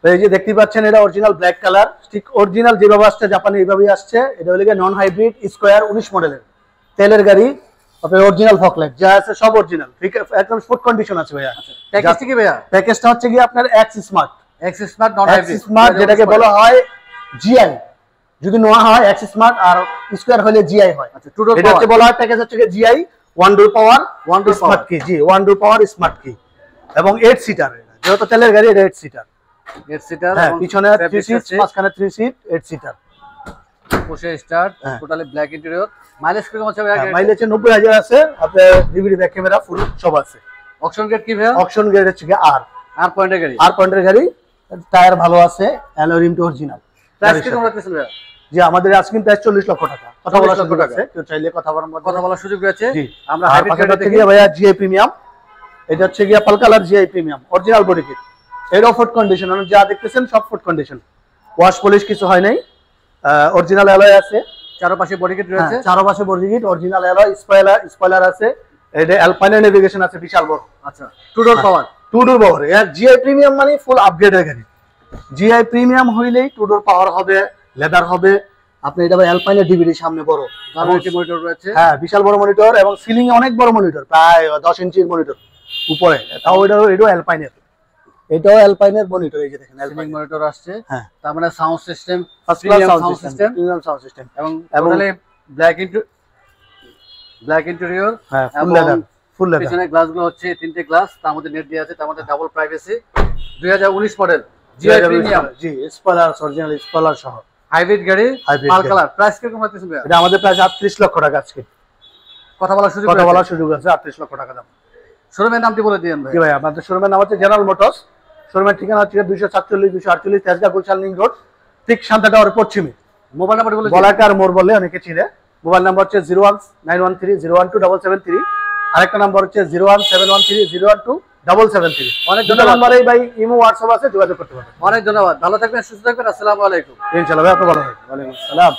তো এই যে দেখতে পাচ্ছেন এটা অরিজিনাল ব্ল্যাক কালার, ঠিক অরিজিনাল যেভাবে আসছে জাপানি এইভাবেই আসছে। এটা হলো নন হাইব্রিড স্কয়ার 19 মডেলের তেলের গাড়ি। আপনার অরিজিনাল ফকলাইট যা আছে সব অরিজিনাল, ঠিক একদম ফুড কন্ডিশন আছে ভাইয়া। প্যাকেজটা কি ভাইয়া? প্যাকেজটা হচ্ছে কি আপনার x smart non hybrid smart, যেটাকে বলা হয় জিআই। যদি নোয়া হয় এক্স স্মার্ট আর স্কয়ার হলে জিআই হয়। আচ্ছা, টু ডোর এটা হচ্ছে বলা হয় প্যাকেজ হচ্ছে জিআই, ওয়ান ডোর পাওয়ার স্মার্ট কি, জি ওয়ান ডোর পাওয়ার স্মার্ট কি, এবং 8 সিটার। যেহেতু তেলের গাড়ি এটা 8 সিটার। 8 সিটার, হ্যাঁ, পিছনে 3 সিট, মাঝখানে 3 সিট, 8 সিটার। পুশে start, totally black interior. Mileage কিরকম আছে ভাই? মাইলেজ 90,000 আছে। আপনার ডিভিডি ব্যাক ক্যামেরা ফুল সব আছে। অকশন গ্রেড কি ভাই? অকশন গ্রেড হচ্ছে আর পয়েন্টের গাড়ি। আর পয়েন্টের গাড়ি, টায়ার ভালো আছে, alloy rim too original. Price কিরকম রাখতেছেন ভাই? জি আমাদের আজকিন প্রাইস 40 লক্ষ টাকা। কথা বলার সুযোগ আছে, কেউ চাইলে কথা বলার সুযোগ রয়েছে। আমরা হাইব্রিড গাড়ি দেখি ভাইয়া, জিআই প্রিমিয়াম। এটা হচ্ছে গিয়া pearl colour GI premium, original body kit. এরও ফুড কন্ডিশন, মানে যা দেখতেছেন সব ফুড কন্ডিশন, ওয়াশ পলিশ কিছু হয় নাই। অরিজিনাল অ্যালয় আছে, চারপাশে বডি কিট রয়েছে। চারপাশে body kit, original alloy, spoiler আছে। এটা অ্যালপাইন নেভিগেশন আছে বিশাল বড়। আচ্ছা, টু ডোর পাওয়ার। টু ডোর পাওয়ার। জিআই প্রিমিয়াম মানে ফুল আপগ্রেডের গাড়ি। জিআই প্রিমিয়াম হইলেই টু ডোর পাওয়ার হবে, লেদার হবে। আপনি এটা অ্যালপাইনের ডিভিডি সামনে বড়, মনিটর রয়েছে। হ্যাঁ বিশাল বড় মনিটর, এবং সিলিং এ অনেক বড় মনিটর, প্রায় 10 ইঞ্চির মনিটর উপরে। তাও এটাও অ্যালপাইনের, এটাও অ্যালপাইনের মনিটর। এই যে দেখেন অ্যালপাইন মনিটর আসছে। হ্যাঁ, তার মানে sound system, premium sound system, এবং টোটালি ব্ল্যাক ইন্টেরিয়র। হ্যাঁ, ফুল লেদার, ফুল লেদার। পিছনে গ্লাসগুলো হচ্ছে 3টে গ্লাস, তার মধ্যে নেট দেয়া আছে, তার মধ্যে double privacy. 2019 model GI premium, G spoiler, original spoiler সহ হাইব্রিড গাড়ি, পাল কালার। প্রাইস কিরকম হচ্ছে ভাই? এটা আমাদের প্রাইস 38 লক্ষ টাকা। আজকে কথা বলার সুযোগ আছে। 38 লক্ষ টাকা দাম। শোরুমের নামটি বলে দিন ভাই। জি ভাই, আমাদের শোরুমের নাম হচ্ছে জেনারেল মোটরস। শোরুমের ঠিকানা হচ্ছে 247 248 তেজগাঁ গুলশান লিংক রোড, ঠিক শান্তা টাওয়ার পশ্চিমে। মোবাইল নাম্বার বলে বলাকার মোড় বলে অনেকে চিনে। মোবাইল নাম্বার হচ্ছে 01913012773। আরেকটা নাম্বার হচ্ছে 01713012773। অনেক দুটো নাম্বারেই ভাই ইমো হোয়াটসঅ্যাপ আছে, যোগাযোগ করতে পারবেন। অনেক ধন্যবাদ, ভালো থাকবেন, সুস্থ থাকবেন। আসসালামু আলাইকুম। ইনশাআল্লাহ ভাই, আপনি ভালো থাকবেন। ওয়ালাইকুম আসসালাম।